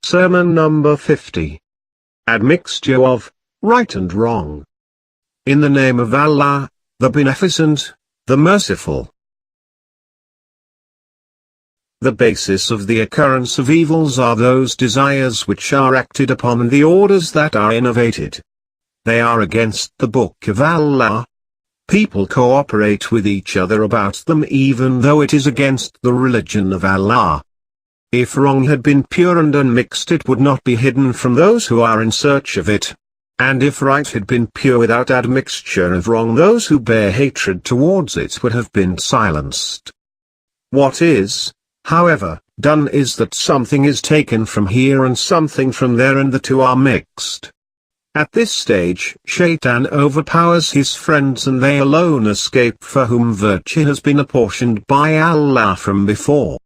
Sermon number 50. Admixture of right and wrong. In the name of Allah, the Beneficent, the Merciful. The basis of the occurrence of evils are those desires which are acted upon and the orders that are innovated. They are against the Book of Allah. People cooperate with each other about them even though it is against the religion of Allah. If wrong had been pure and unmixed, it would not be hidden from those who are in search of it. And if right had been pure without admixture of wrong, those who bear hatred towards it would have been silenced. What is, however, done is that something is taken from here and something from there, and the two are mixed. At this stage, Shaitan overpowers his friends and they alone escape, for whom virtue has been apportioned by Allah from before.